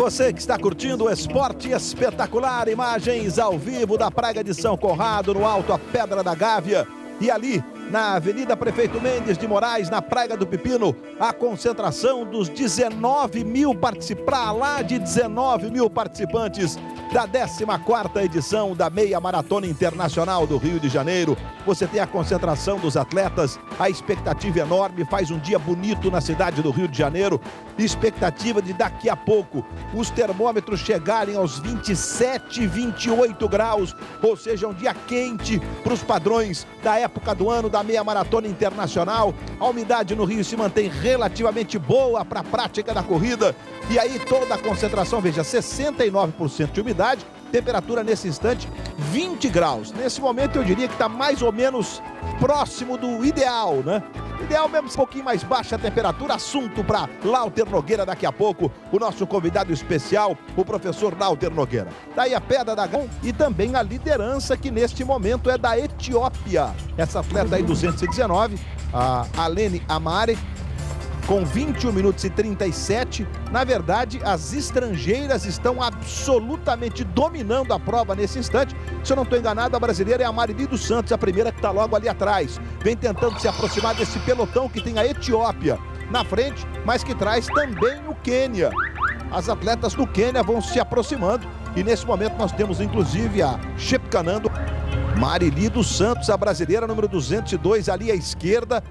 você que está curtindo o Esporte Espetacular, imagens ao vivo da Praia de São Conrado, no alto a Pedra da Gávea, e ali na Avenida Prefeito Mendes de Moraes, na Praia do Pepino, a concentração dos 19 mil participantes, para lá de 19 mil participantes da 14ª edição da Meia Maratona Internacional do Rio de Janeiro. Você tem a concentração dos atletas, a expectativa enorme, faz um dia bonito na cidade do Rio de Janeiro, expectativa de daqui a pouco os termômetros chegarem aos 27, 28 graus, ou seja, um dia quente para os padrões da época do ano da Meia Maratona Internacional. A umidade no Rio se mantém relativamente boa para a prática da corrida, e aí toda a concentração, veja, 69% de umidade, temperatura nesse instante 20 graus. Nesse momento eu diria que está mais ou menos próximo do ideal, né? Ideal mesmo, um pouquinho mais baixa a temperatura. Assunto para Lauter Nogueira daqui a pouco, o nosso convidado especial, o professor Lauter Nogueira. Daí a Pedra da Gávea e também a liderança que neste momento é da Etiópia. Essa atleta aí 219, a Alene Amare, com 21 minutos e 37. Na verdade, as estrangeiras estão absolutamente dominando a prova nesse instante. Se eu não estou enganado, a brasileira é a Marili dos Santos, a primeira que está logo ali atrás. Vem tentando se aproximar desse pelotão que tem a Etiópia na frente, mas que traz também o Quênia. As atletas do Quênia vão se aproximando e nesse momento nós temos inclusive a Chepcanando, Marili dos Santos, a brasileira número 202 ali à esquerda.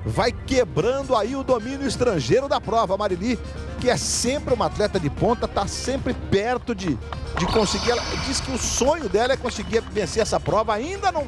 Vai quebrando aí o domínio estrangeiro da prova. A Marili, que é sempre uma atleta de ponta, está sempre perto de conseguir. Ela diz que o sonho dela é conseguir vencer essa prova. Ainda não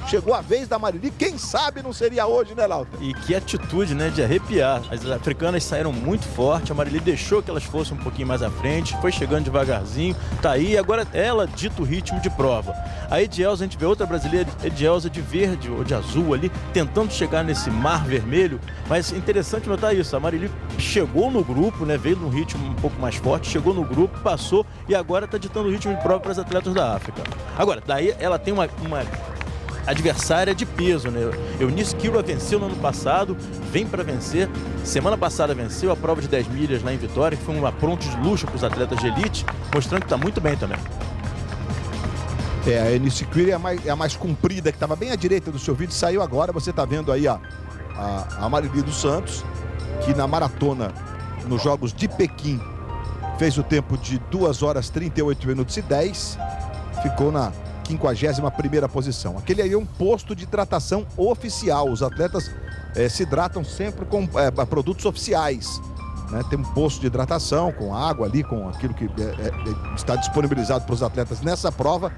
chegou a vez da Marili. Quem sabe não seria hoje, né, Lauter? E que atitude, né, de arrepiar. As africanas saíram muito forte. A Marili deixou que elas fossem um pouquinho mais à frente, foi chegando devagarzinho, tá aí. Agora ela dita o ritmo de prova. A Edielza, a gente vê outra brasileira, Edielza de verde ou de azul ali, tentando chegar nesse mar vermelho. Mas é interessante notar isso, a Marili chegou no grupo, né, veio num ritmo um pouco mais forte, chegou no grupo, passou e agora está ditando o ritmo de prova para as atletas da África. Agora, daí ela tem uma adversária de peso, né? Eunice Kirwa venceu no ano passado, vem para vencer. Semana passada venceu a prova de 10 milhas lá em Vitória, que foi uma pronta de luxo para os atletas de elite, mostrando que está muito bem também. A Eunice Kirwa é a mais comprida, que estava bem à direita do seu vídeo, saiu agora. Você está vendo aí a Marili dos Santos, que na maratona, nos Jogos de Pequim, fez o tempo de 2 horas 38 minutos e 10, ficou na 51ª posição. Aquele aí é um posto de hidratação oficial. Os atletas se hidratam sempre com produtos oficiais, né? Tem um posto de hidratação com água ali, com aquilo que está disponibilizado para os atletas nessa prova.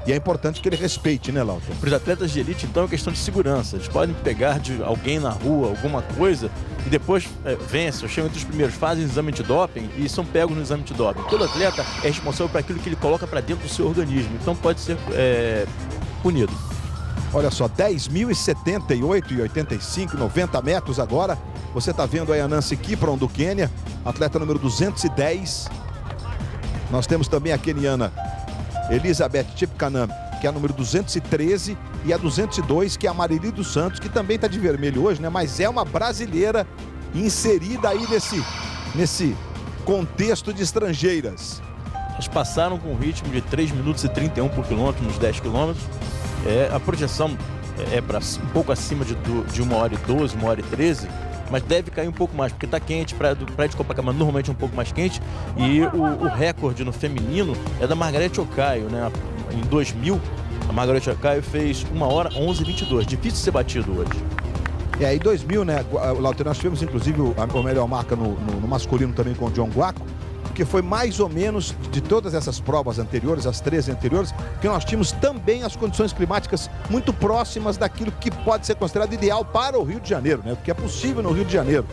E é importante que ele respeite, né, Lauter? Para os atletas de elite, então, é questão de segurança. Eles podem pegar de alguém na rua, alguma coisa, e depois vencem, chegam entre os primeiros, fazem exame de doping e são pegos no exame de doping. Todo atleta é responsável por aquilo que ele coloca para dentro do seu organismo, então pode ser punido. Olha só, 10.078 e 85, 90 metros agora. Você está vendo aí a Nancy Kipron do Quênia, atleta número 210. Nós temos também a queniana Elizabeth Chepkanam, que é a número 213, e a 202, que é a Marili dos Santos, que também está de vermelho hoje, né? Mas é uma brasileira inserida aí nesse contexto de estrangeiras. Eles passaram com um ritmo de 3 minutos e 31 por quilômetro nos 10 quilômetros. A projeção é para um pouco acima de 1 hora e 12, 1 hora e 13, mas deve cair um pouco mais, porque está quente, praia de Copacabana normalmente é um pouco mais quente, e o recorde no feminino é da Margarete Ocaio, né? Em 2000, a Margarete Ocaio fez 1 hora 11:22, difícil de ser batido hoje. Em 2000, né, Lauter, nós tivemos inclusive a melhor marca no masculino também com o John Guaco, que foi mais ou menos de todas essas provas anteriores, as 13 anteriores, que nós tínhamos também as condições climáticas muito próximas daquilo que pode ser considerado ideal para o Rio de Janeiro, né? Porque é possível no Rio de Janeiro,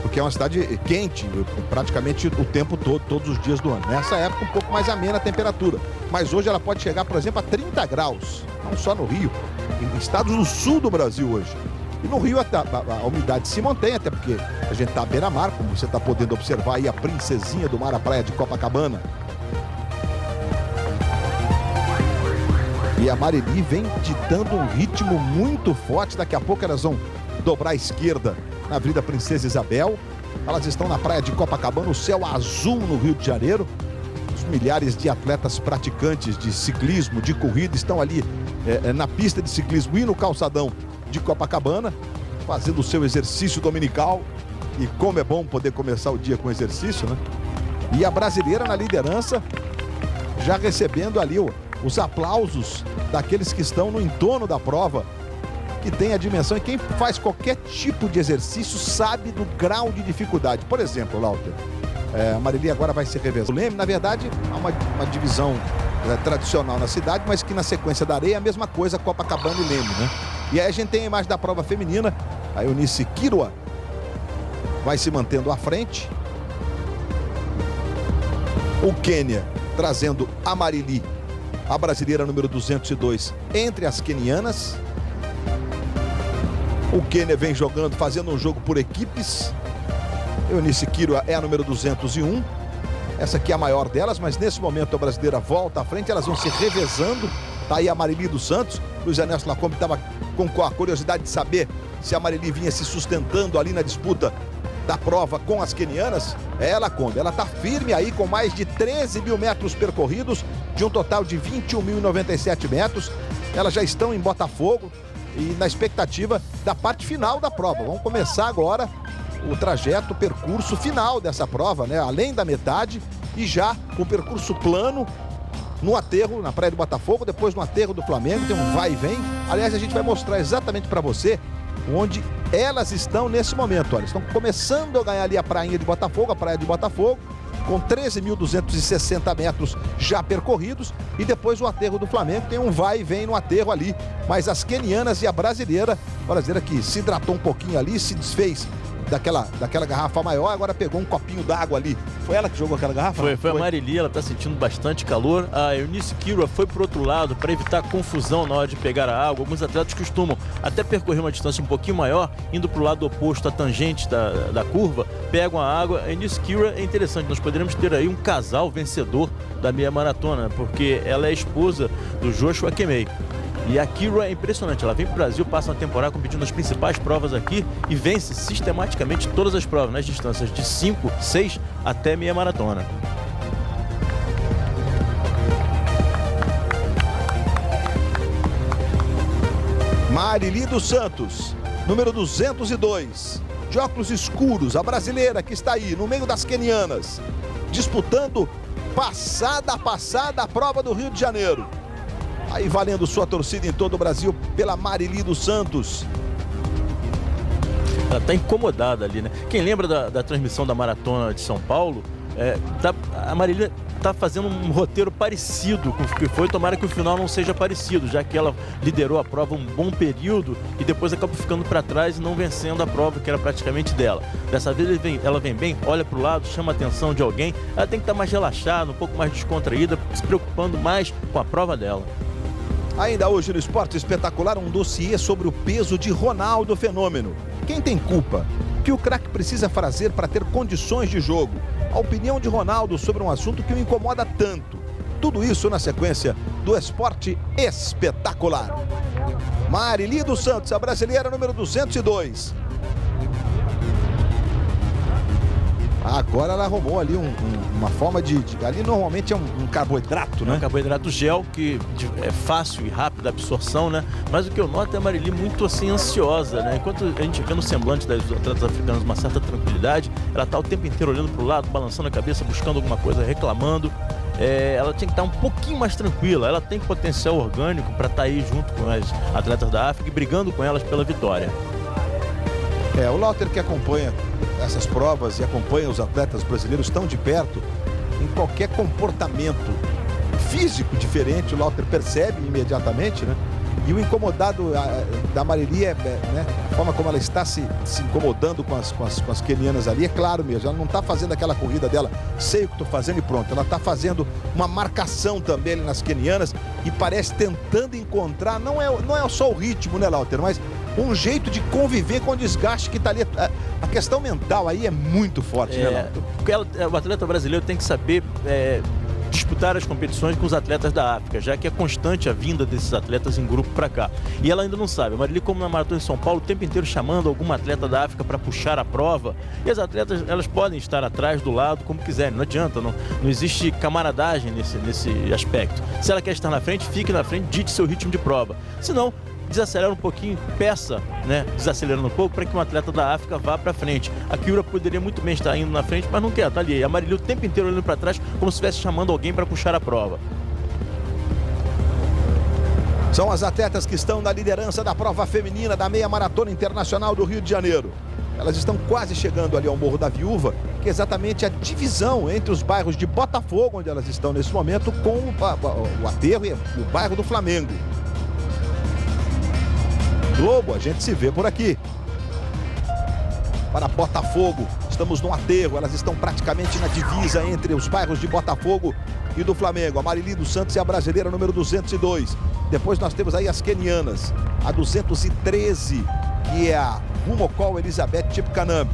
porque é uma cidade quente praticamente o tempo todo, todos os dias do ano. Nessa época um pouco mais amena a temperatura, mas hoje ela pode chegar, por exemplo, a 30 graus, não só no Rio, em estados do sul do Brasil hoje. E no Rio a umidade se mantém, até porque a gente está à beira-mar, como você está podendo observar aí a princesinha do mar, a praia de Copacabana. E a Marili vem ditando um ritmo muito forte. Daqui a pouco elas vão dobrar à esquerda na Avenida Princesa Isabel. Elas estão na praia de Copacabana, o céu azul no Rio de Janeiro. Os milhares de atletas praticantes de ciclismo, de corrida, estão ali na pista de ciclismo e no calçadão de Copacabana, fazendo o seu exercício dominical. E como é bom poder começar o dia com exercício, né? E a brasileira na liderança, já recebendo ali os aplausos daqueles que estão no entorno da prova, que tem a dimensão, e quem faz qualquer tipo de exercício sabe do grau de dificuldade. Por exemplo, Lauter, a Marili agora vai se revezar. O Leme, na verdade, há uma divisão tradicional na cidade, mas que na sequência da areia é a mesma coisa, Copacabana e Leme, né? E aí a gente tem a imagem da prova feminina, a Eunice Kirua vai se mantendo à frente. O Quênia trazendo a Marili, a brasileira número 202, entre as quenianas. O Quênia vem jogando, fazendo um jogo por equipes. Eunice Kirua é a número 201. Essa aqui é a maior delas, mas nesse momento a brasileira volta à frente, elas vão se revezando. Tá aí a Marili dos Santos. Luiz Ernesto Lacombe estava com a curiosidade de saber se a Marili vinha se sustentando ali na disputa da prova com as quenianas. Lacombe, ela está firme aí com mais de 13 mil metros percorridos, de um total de 21.097 metros. Elas já estão em Botafogo e na expectativa da parte final da prova. Vamos começar agora o trajeto, o percurso final dessa prova, né? Além da metade, e já o percurso plano no aterro, na praia do Botafogo, depois no aterro do Flamengo, tem um vai e vem. Aliás, a gente vai mostrar exatamente para você onde elas estão nesse momento. Olha, estão começando a ganhar ali a prainha de Botafogo, a praia de Botafogo, com 13.260 metros já percorridos, e depois o aterro do Flamengo tem um vai e vem no aterro ali, mas as quenianas e a brasileira que se hidratou um pouquinho ali, se desfez daquela garrafa maior, agora pegou um copinho d'água ali. Foi ela que jogou aquela garrafa? Foi a Marili, ela tá sentindo bastante calor. A Eunice Kirua foi pro outro lado para evitar confusão na hora de pegar a água. Alguns atletas costumam até percorrer uma distância um pouquinho maior, indo pro lado oposto, a tangente da curva, pegam a água. A Eunice Kirua é interessante, nós poderíamos ter aí um casal vencedor da meia maratona, porque ela é esposa do Joshua Kemei. E a Kirua é impressionante, ela vem para o Brasil, passa uma temporada competindo nas principais provas aqui e vence sistematicamente todas as provas, nas distâncias de 5, 6 até meia maratona. Marili dos Santos, número 202, de óculos escuros, a brasileira que está aí no meio das quenianas, disputando passada a passada a prova do Rio de Janeiro. Aí valendo sua torcida em todo o Brasil pela Marili dos Santos. Ela está incomodada ali, né? Quem lembra da transmissão da Maratona de São Paulo, a Marili está fazendo um roteiro parecido com o que foi. Tomara que o final não seja parecido, já que ela liderou a prova um bom período e depois acabou ficando para trás e não vencendo a prova, que era praticamente dela. Dessa vez ela vem bem, olha para o lado, chama a atenção de alguém. Ela tem que estar mais relaxada, um pouco mais descontraída, se preocupando mais com a prova dela. Ainda hoje no Esporte Espetacular, um dossiê sobre o peso de Ronaldo Fenômeno. Quem tem culpa? O que o craque precisa fazer para ter condições de jogo? A opinião de Ronaldo sobre um assunto que o incomoda tanto. Tudo isso na sequência do Esporte Espetacular. Marili dos Santos, a brasileira número 202. Agora ela arrumou ali uma forma ali normalmente é um carboidrato, né? É um carboidrato gel que é fácil e rápido a absorção, né? Mas o que eu noto é a Marili muito assim ansiosa, né? Enquanto a gente vê no semblante das atletas africanas uma certa tranquilidade, ela tá o tempo inteiro olhando pro lado, balançando a cabeça, buscando alguma coisa, reclamando. Ela tinha que estar um pouquinho mais tranquila, ela tem potencial orgânico para estar aí junto com as atletas da África e brigando com elas pela vitória. O Lauter, que acompanha essas provas e acompanha os atletas brasileiros tão de perto, em qualquer comportamento físico diferente, o Lauter percebe imediatamente, né? E o incomodado da Marili né, a forma como ela está se incomodando com as quenianas ali, é claro mesmo, ela não está fazendo aquela corrida dela, sei o que estou fazendo e pronto, ela está fazendo uma marcação também ali nas quenianas e parece tentando encontrar, não é só o ritmo, né, Lauter, mas um jeito de conviver com o desgaste que está ali. A questão mental aí é muito forte, né, Lauter? Porque o atleta brasileiro tem que saber disputar as competições com os atletas da África, já que é constante a vinda desses atletas em grupo para cá. E ela ainda não sabe. A Marili, como na Maratona de São Paulo, o tempo inteiro chamando algum atleta da África para puxar a prova. E as atletas, elas podem estar atrás, do lado, como quiserem. Não adianta, não existe camaradagem nesse aspecto. Se ela quer estar na frente, fique na frente, dite seu ritmo de prova. Se não, desacelera um pouquinho, peça, né, desacelerando um pouco para que um atleta da África vá para frente. A Kiura poderia muito bem estar indo na frente, mas não quer, tá ali. A Marili o tempo inteiro olhando para trás, como se estivesse chamando alguém para puxar a prova. São as atletas que estão na liderança da prova feminina da Meia Maratona Internacional do Rio de Janeiro. Elas estão quase chegando ali ao Morro da Viúva, que é exatamente a divisão entre os bairros de Botafogo, onde elas estão nesse momento, com o aterro e o bairro do Flamengo. Globo, a gente se vê por aqui. Para Botafogo, estamos no aterro, elas estão praticamente na divisa entre os bairros de Botafogo e do Flamengo. A Marili dos Santos é a brasileira número 202. Depois nós temos aí as quenianas, a 213, que é a Rumokol Elizabeth Chepkanam.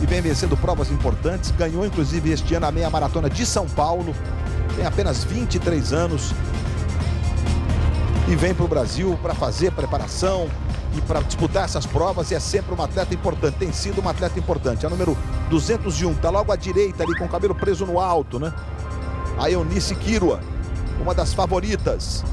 E vem vencendo provas importantes, ganhou inclusive este ano a Meia Maratona de São Paulo, tem apenas 23 anos. E vem para o Brasil para fazer preparação e para disputar essas provas, e é sempre uma atleta importante, tem sido uma atleta importante. A número 201, está logo à direita ali com o cabelo preso no alto, né? A Eunice Kirua, uma das favoritas.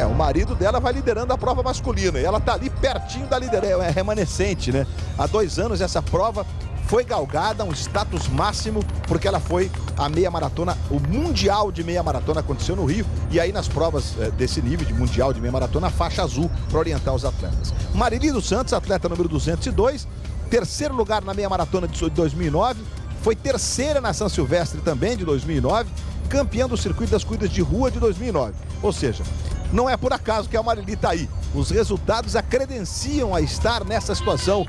O marido dela vai liderando a prova masculina e ela está ali pertinho da liderança, é remanescente, né? Há 2 anos essa prova foi galgada, um status máximo, porque ela foi a meia maratona, o Mundial de Meia Maratona aconteceu no Rio, e aí nas provas desse nível de Mundial de Meia Maratona, a faixa azul para orientar os atletas. Marili dos Santos, atleta número 202, terceiro lugar na Meia Maratona de 2009, foi terceira na São Silvestre também de 2009, campeã do circuito das corridas de rua de 2009. Ou seja, não é por acaso que a Marili está aí. Os resultados a credenciam a estar nessa situação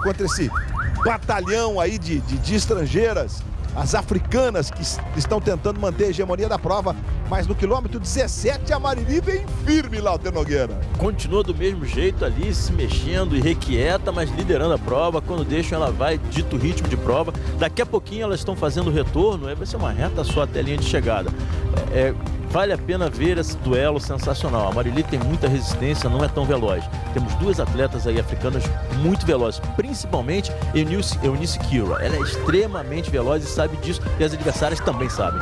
contra esse batalhão aí de estrangeiras, as africanas que estão tentando manter a hegemonia da prova, mas no quilômetro 17 a Marili vem firme lá, Alter Nogueira. Continua do mesmo jeito ali, se mexendo e requieta, mas liderando a prova. Quando deixam ela vai, dito ritmo de prova. Daqui a pouquinho elas estão fazendo o retorno, vai ser uma reta só até a linha de chegada. Vale a pena ver esse duelo sensacional. A Marili tem muita resistência, não é tão veloz. Temos 2 atletas aí africanas muito velozes, principalmente Eunice Kirua. Ela é extremamente veloz e sabe disso, e as adversárias também sabem.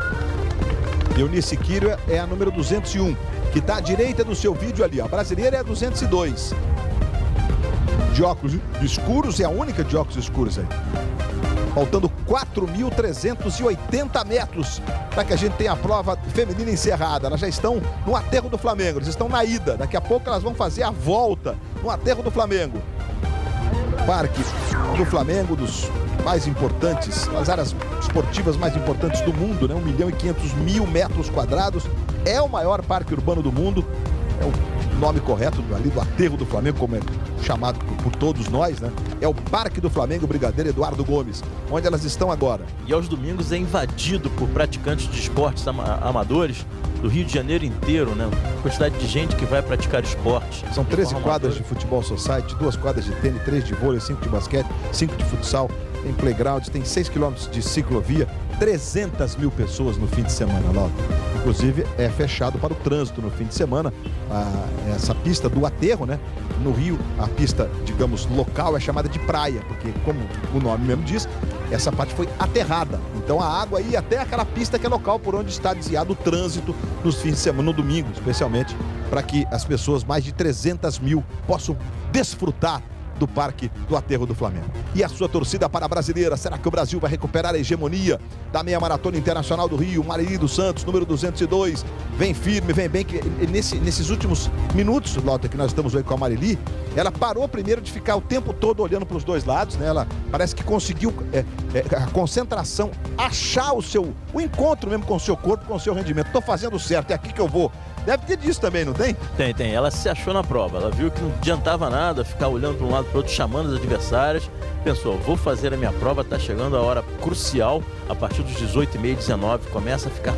Eunice Kirua é a número 201, que está à direita do seu vídeo ali. A brasileira é a 202. De óculos escuros, é a única de óculos escuros aí. Faltando 4.380 metros para que a gente tenha a prova feminina encerrada. Elas já estão no aterro do Flamengo, eles estão na ida. Daqui a pouco elas vão fazer a volta no aterro do Flamengo. Parque do Flamengo, dos mais importantes, as áreas esportivas mais importantes do mundo, né? 1.500.000 metros quadrados. É o maior parque urbano do mundo. É o nome correto ali do aterro do Flamengo, como é chamado por todos nós, né? É o Parque do Flamengo Brigadeiro Eduardo Gomes, onde elas estão agora. E aos domingos é invadido por praticantes de esportes amadores do Rio de Janeiro inteiro, né? Quantidade de gente que vai praticar esportes. São 13 quadras de futebol society, 2 quadras de tênis, 3 de vôlei, 5 de basquete, 5 de futsal, tem playground, tem 6 quilômetros de ciclovia, 300.000 pessoas no fim de semana lá. Inclusive é fechado para o trânsito no fim de semana. Essa pista do aterro, né? No Rio, a pista, digamos, local é chamada de praia, porque, como o nome mesmo diz, essa parte foi aterrada. Então a água ia até aquela pista que é local por onde está desviado o trânsito nos fins de semana, no domingo, especialmente, para que as pessoas, mais de 300.000, possam desfrutar do Parque do Aterro do Flamengo. E a sua torcida para a brasileira, será que o Brasil vai recuperar a hegemonia da Meia Maratona Internacional do Rio? Marili dos Santos, número 202, vem firme, vem bem, que nesses últimos minutos, Lota, que nós estamos aí com a Marili, ela parou primeiro de ficar o tempo todo olhando para os dois lados, né? Ela parece que conseguiu a concentração, achar o encontro mesmo com o seu corpo, com o seu rendimento. Estou fazendo certo, é aqui que eu vou. Deve ter disso também, não tem? Tem. Ela se achou na prova. Ela viu que não adiantava nada ficar olhando para um lado para o outro, chamando as adversárias. Pensou, vou fazer a minha prova, está chegando a hora crucial. A partir dos 18h30, 19, começa a ficar...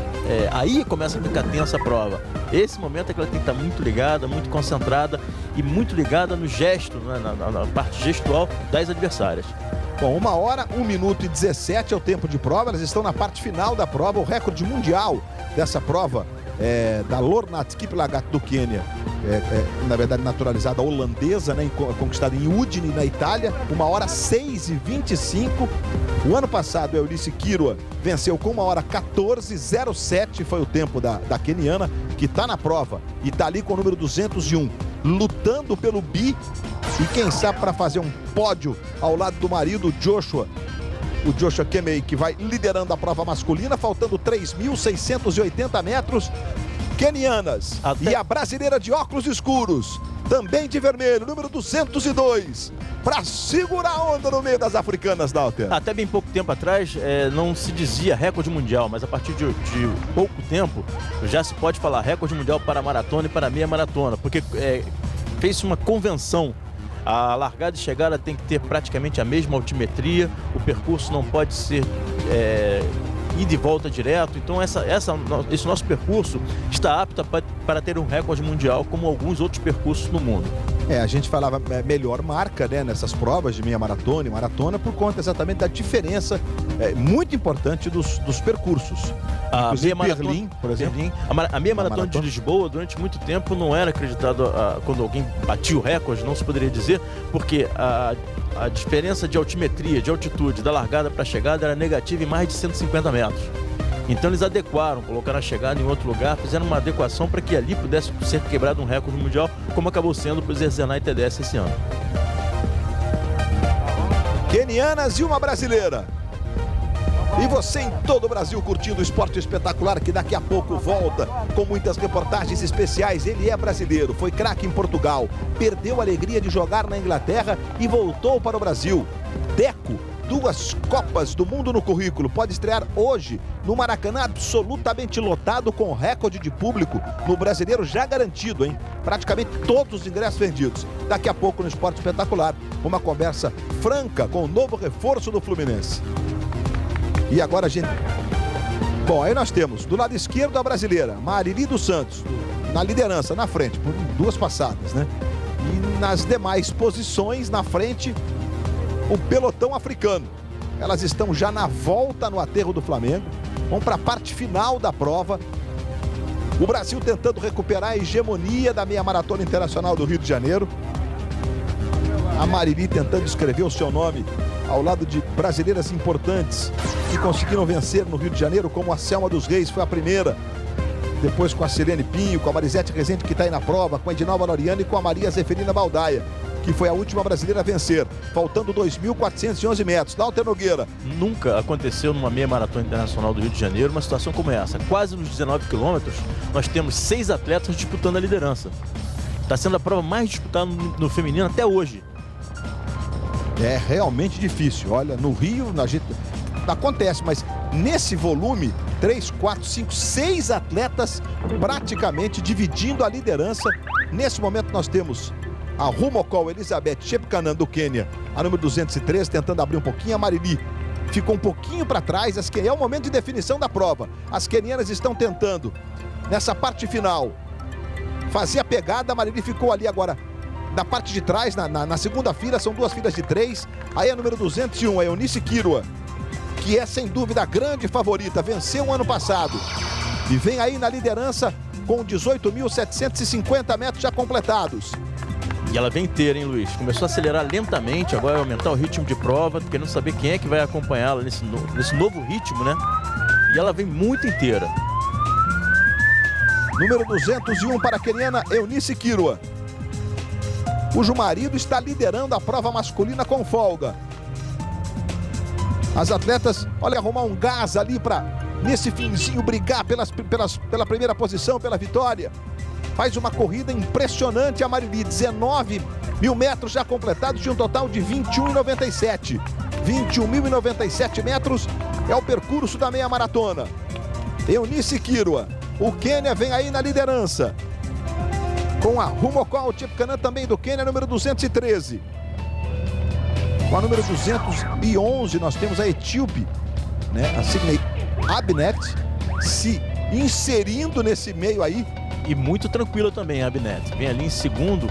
aí começa a ficar tensa a prova. Esse momento é que ela tem que estar muito ligada, muito concentrada e muito ligada no gesto, né, na parte gestual das adversárias. Bom, 1 hora, 1 minuto e 17 é o tempo de prova. Elas estão na parte final da prova. O recorde mundial dessa prova da Lornat Kiplagat do Quênia, na verdade naturalizada holandesa, né, conquistada em Udine, na Itália, 1 hora 6:25. O ano passado, a Eunice Kirwa venceu com 1 hora 14:07, foi o tempo da queniana, que está na prova e está ali com o número 201, lutando pelo bi e quem sabe para fazer um pódio ao lado do marido Joshua. O Joshua Kemei, que vai liderando a prova masculina, faltando 3.680 metros. Quenianas. E a brasileira de óculos escuros, também de vermelho, número 202, para segurar a onda no meio das africanas, Dalter. Até bem pouco tempo atrás não se dizia recorde mundial, mas a partir de pouco tempo já se pode falar recorde mundial para maratona e para meia maratona, porque fez-se uma convenção. A largada e chegada tem que ter praticamente a mesma altimetria, o percurso não pode ser ida e volta direto, então esse nosso percurso está apto para ter um recorde mundial, como alguns outros percursos no mundo. A gente falava melhor marca, né, nessas provas de meia maratona e maratona, por conta exatamente da diferença muito importante dos percursos. A meia maratona, Berlim, por exemplo. A meia maratona de Lisboa, durante muito tempo, não era acreditado quando alguém batia o recorde, não se poderia dizer, porque a diferença de altimetria, de altitude, da largada para a chegada era negativa em mais de 150 metros. Então eles adequaram, colocaram a chegada em outro lugar, fizeram uma adequação para que ali pudesse ser quebrado um recorde mundial, como acabou sendo para o Zerzenai TDS esse ano. Quenianas e uma brasileira. E você em todo o Brasil curtindo o esporte espetacular, que daqui a pouco volta com muitas reportagens especiais. Ele é brasileiro, foi craque em Portugal, perdeu a alegria de jogar na Inglaterra e voltou para o Brasil. Deco, 2 Copas do Mundo no currículo, pode estrear hoje no Maracanã, absolutamente lotado, com recorde de público no Brasileiro já garantido, hein? Praticamente todos os ingressos vendidos. Daqui a pouco no Esporte Espetacular, uma conversa franca com o novo reforço do Fluminense. E agora a gente... Bom, aí nós temos do lado esquerdo a brasileira, Marili dos Santos, na liderança, na frente, por 2 passadas, né? E nas demais posições, na frente, o pelotão africano. Elas estão já na volta no aterro do Flamengo, vão para a parte final da prova. O Brasil tentando recuperar a hegemonia da meia maratona internacional do Rio de Janeiro. A Marili tentando escrever o seu nome ao lado de brasileiras importantes que conseguiram vencer no Rio de Janeiro, como a Selma dos Reis, foi a primeira. Depois com a Silene Pinho, com a Marisete Rezende, que está aí na prova, com a Edinalva Noriano e com a Maria Zeferina Baldaia, que foi a última brasileira a vencer, faltando 2.411 metros. Dalter Nogueira. Nunca aconteceu numa meia maratona internacional do Rio de Janeiro uma situação como essa. Quase nos 19 quilômetros, nós temos 6 atletas disputando a liderança. Está sendo a prova mais disputada no feminino até hoje. É realmente difícil. Olha, no Rio, a gente... acontece, mas nesse volume, 3, 4, 5, 6 atletas praticamente dividindo a liderança. Nesse momento nós temos a Rumokol Elizabeth Chepkanan do Quênia, a número 203, tentando abrir um pouquinho. A Marili ficou um pouquinho para trás. É o momento de definição da prova. As quenianas estão tentando, nessa parte final, fazer a pegada. A Marili ficou ali agora da parte de trás, na segunda fila, são 2 filas de 3. Aí a número 201, a Eunice Kirwa, que é sem dúvida a grande favorita, venceu o ano passado e vem aí na liderança com 18.750 metros já completados. E ela vem inteira, hein, Luiz? Começou a acelerar lentamente, agora vai aumentar o ritmo de prova, querendo saber quem é que vai acompanhá-la nesse novo ritmo, né? E ela vem muito inteira. Número 201 para a queniana Eunice Kirwa, cujo marido está liderando a prova masculina com folga. As atletas, olha, arrumar um gás ali para, nesse finzinho, brigar pela primeira posição, pela vitória. Faz uma corrida impressionante a Marili, 19.000 metros já completados de um total de 21,97. 21.097 metros é o percurso da meia maratona. Eunice Kirwa, o Quênia vem aí na liderança, com a Rumokol Chepkanan também do Quênia, número 213. Com a número 211 nós temos a etíope, né, a Sidney Abinet, se inserindo nesse meio aí E muito tranquila também a Abinete. Vem ali em segundo.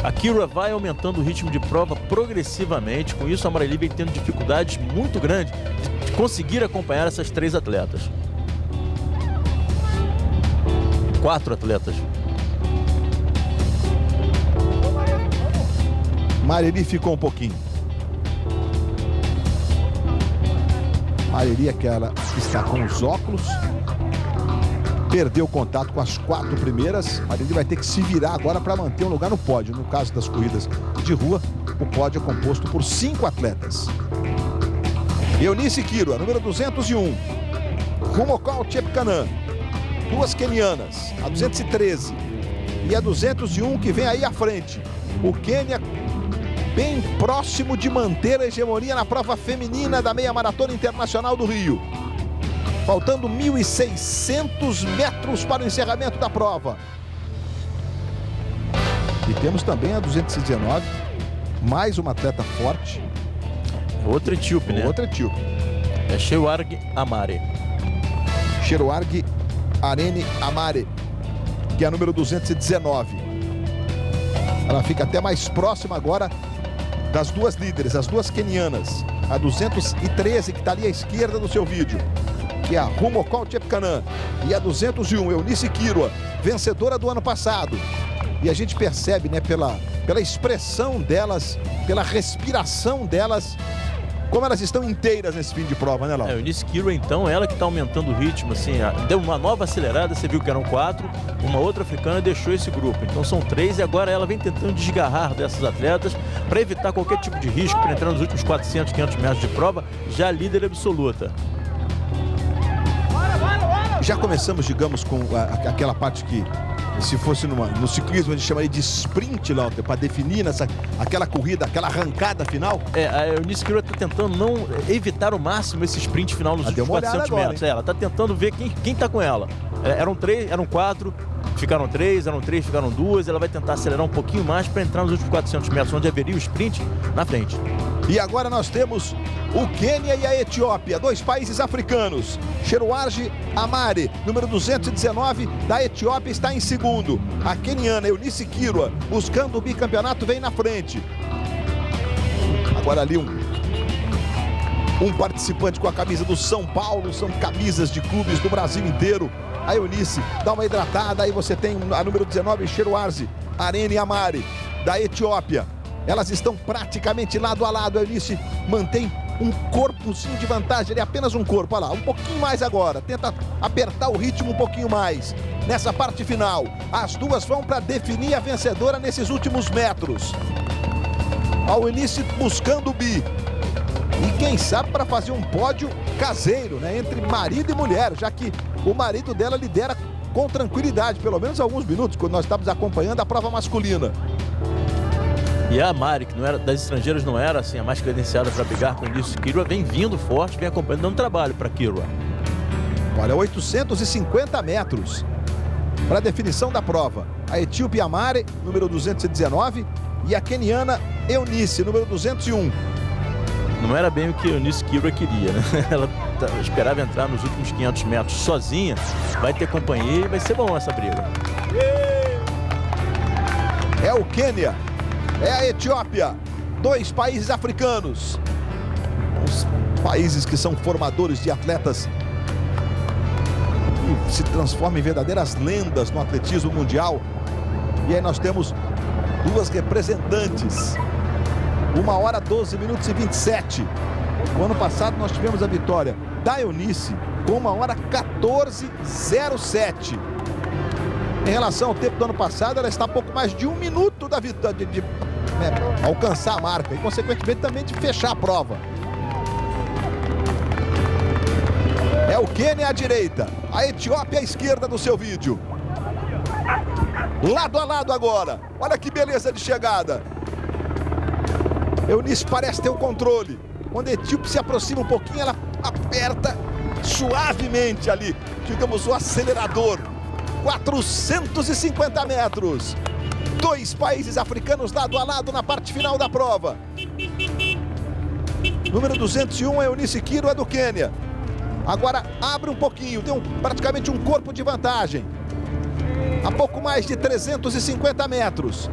A Kirua vai aumentando o ritmo de prova progressivamente. Com isso, a Marili vem tendo dificuldades muito grandes de conseguir acompanhar essas 3 atletas. 4 atletas. Marili ficou um pouquinho. Marili, aquela que está com os óculos, perdeu o contato com as 4 primeiras. Marili vai ter que se virar agora para manter um lugar no pódio. No caso das corridas de rua, o pódio é composto por 5 atletas. Eunice Kirua, número 201. Rumokol Chepkanan, 2 quenianas, a 213 e a 201 que vem aí à frente. O Quênia bem próximo de manter a hegemonia na prova feminina da meia maratona internacional do Rio. Faltando 1.600 metros para o encerramento da prova. E temos também a 219, mais uma atleta forte. Outra etíope, né? Outra etíope. É Shewarg Amare. Shewarg Arene Amare, que é a número 219. Ela fica até mais próxima agora das 2 líderes, as 2 quenianas. A 213, que está ali à esquerda do seu vídeo, que é a Rumokol Chepkanan, e a 201, Eunice Kirua, vencedora do ano passado. E a gente percebe, né, pela expressão delas, pela respiração delas, como elas estão inteiras nesse fim de prova, né, Laura? Eunice Kirua, então, ela que está aumentando o ritmo, assim, deu uma nova acelerada, você viu que eram 4, uma outra africana deixou esse grupo. Então são 3 e agora ela vem tentando desgarrar dessas atletas para evitar qualquer tipo de risco, para entrar nos últimos 400, 500 metros de prova, já líder absoluta. Já começamos, digamos, com aquela parte que, se fosse no ciclismo, a gente chamaria de sprint, Lauter, para definir aquela corrida, aquela arrancada final. A Eunice Kirua está tentando não evitar ao máximo esse sprint final nos últimos 400 metros. Ela está tentando ver quem está com ela. Eram 4, ficaram 3, ficaram 2. Ela vai tentar acelerar um pouquinho mais para entrar nos últimos 400 metros, onde haveria o sprint, na frente. E agora nós temos o Quênia e a Etiópia, 2 países africanos. Shewarg Amare, número 219, da Etiópia, está em segundo. A queniana Eunice Kirua, buscando o bicampeonato, vem na frente. Agora ali um participante com a camisa do São Paulo, são camisas de clubes do Brasil inteiro. A Eunice dá uma hidratada, aí você tem a número 19, Shewarg Arene Amare, da Etiópia. Elas estão praticamente lado a lado. A Eunice mantém um corpozinho de vantagem, ele é apenas um corpo, olha lá, um pouquinho mais agora, tenta apertar o ritmo um pouquinho mais. Nessa parte final, as 2 vão para definir a vencedora nesses últimos metros. A Eunice buscando o bi. E quem sabe para fazer um pódio caseiro, né, entre marido e mulher, já que o marido dela lidera com tranquilidade, pelo menos alguns minutos, quando nós estávamos acompanhando a prova masculina. E a Amare, que não era, das estrangeiras não era assim a mais credenciada para brigar com o Eunice Kirua, vem vindo forte, vem acompanhando, dando trabalho para Kirua. Olha, 850 metros para a definição da prova. A etíope Amare, número 219, e a queniana Eunice, número 201. Não era bem o que a Eunice Kirua queria, né? Ela esperava entrar nos últimos 500 metros sozinha, vai ter companhia e vai ser bom essa briga. É o Quênia. É a Etiópia, 2 países africanos, os países que são formadores de atletas que se transformam em verdadeiras lendas no atletismo mundial. E aí nós temos 2 representantes, 1h 12 minutos e 27. O ano passado nós tivemos a vitória da Eunice com 1h 14:07. Em relação ao tempo do ano passado, ela está a pouco mais de 1 minuto da vitória de alcançar a marca e, consequentemente, também de fechar a prova. É o Quênia à direita, a Etiópia à esquerda do seu vídeo. Lado a lado agora. Olha que beleza de chegada. Eunice parece ter o controle. Quando a etíope se aproxima um pouquinho, ela aperta suavemente ali, digamos, o acelerador. 450 metros. 2 países africanos lado a lado na parte final da prova. Número 201 é Eunice Kirua, do Quênia. Agora abre um pouquinho, tem praticamente um corpo de vantagem. a pouco mais de 350 metros.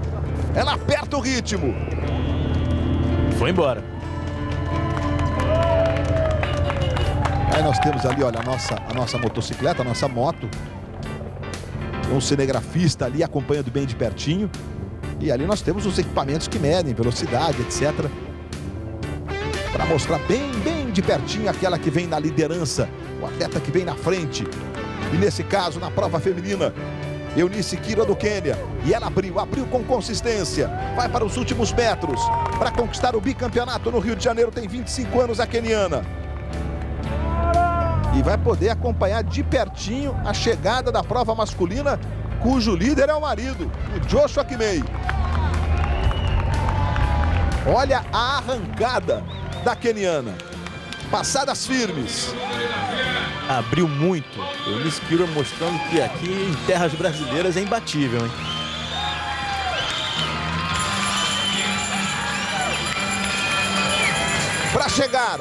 Ela aperta o ritmo. Foi embora. Aí nós temos ali, olha, a nossa motocicleta, a nossa moto. Tem um cinegrafista ali acompanhando bem de pertinho. E ali nós temos os equipamentos que medem velocidade, etc. Para mostrar bem de pertinho aquela que vem na liderança, o atleta que vem na frente. E nesse caso, na prova feminina, Eunice Kirwa do Quênia. E ela abriu com consistência. Vai para os últimos metros para conquistar o bicampeonato no Rio de Janeiro. Tem 25 anos a queniana. E vai poder acompanhar de pertinho a chegada da prova masculina, cujo líder é o marido, o Joshua Kimei. Olha a arrancada da queniana. Passadas firmes. Abriu muito. Eunice Kirwa mostrando que aqui em terras brasileiras é imbatível, hein? Para chegar,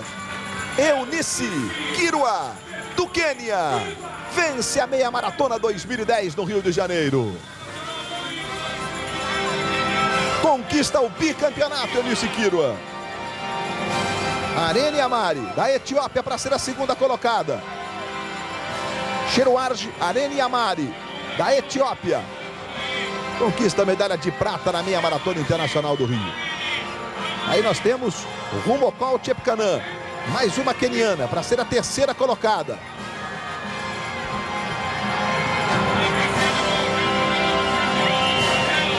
Eunice Kirwa do Quênia vence a meia maratona 2010 no Rio de Janeiro. Conquista o bicampeonato, Eunice Kirwa. Arene Amari, da Etiópia, para ser a segunda colocada. Cheruarge Arene Amari, da Etiópia, conquista a medalha de prata na meia maratona internacional do Rio. Aí nós temos o Rumokol Chepkanan, mais uma queniana, para ser a terceira colocada.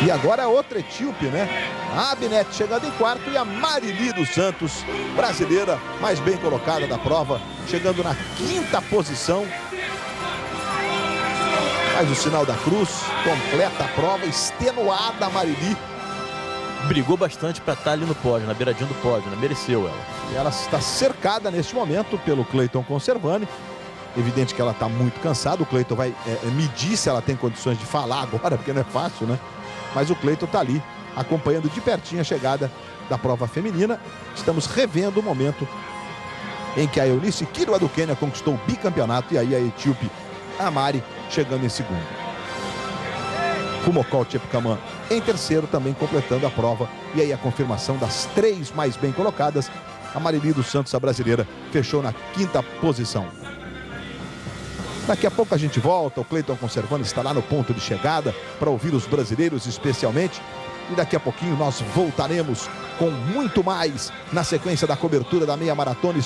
E agora é outra etíope, né? A Abinete chegando em quarto e a Marili dos Santos, brasileira, mais bem colocada da prova, chegando na quinta posição. Faz o sinal da cruz, completa a prova, extenuada a Marili. Brigou bastante para estar ali no pódio, na beiradinha do pódio, né? Mereceu ela. E ela está cercada neste momento pelo Cleiton Conservani. Evidente que ela está muito cansada. O Cleiton vai medir se ela tem condições de falar agora, porque não é fácil, né? Mas o Cleiton está ali, acompanhando de pertinho a chegada da prova feminina. Estamos revendo o momento em que a Eunice Kirwa do Quênia conquistou o bicampeonato e aí a etíope Amari chegando em segundo. Rumokol Chepkaman em terceiro, também completando a prova. E aí a confirmação das três mais bem colocadas. A Marili dos Santos, a brasileira, fechou na quinta posição. Daqui a pouco a gente volta, o Cleiton Conservani está lá no ponto de chegada para ouvir os brasileiros especialmente. E daqui a pouquinho nós voltaremos com muito mais na sequência da cobertura da meia maratona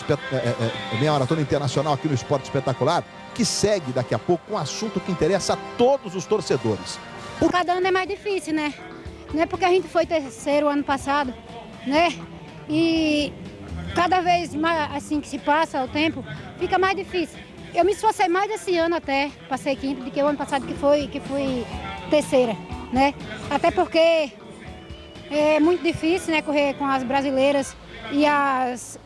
internacional aqui no Esporte Espetacular, que segue daqui a pouco com um assunto que interessa a todos os torcedores. Cada ano é mais difícil, né? Não é porque a gente foi terceiro ano passado, né? E cada vez mais assim que se passa o tempo, fica mais difícil. Eu me esforcei mais esse ano até, passei quinto, do que o ano passado que fui terceira, né? Até porque é muito difícil, né, correr com as brasileiras e as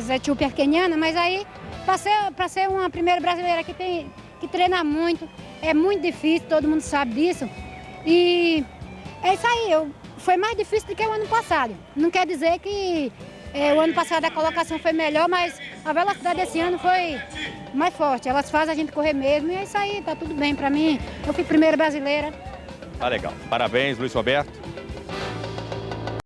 etíopes quenianas, mas aí para ser uma primeira brasileira que treina muito, é muito difícil, todo mundo sabe disso. E é isso aí, foi mais difícil do que o ano passado. Não quer dizer que o ano passado a colocação foi melhor, mas a velocidade desse ano foi mais forte. Elas fazem a gente correr mesmo e é isso aí, tá tudo bem para mim. Eu fui primeira brasileira. Tá legal. Parabéns, Luiz Roberto.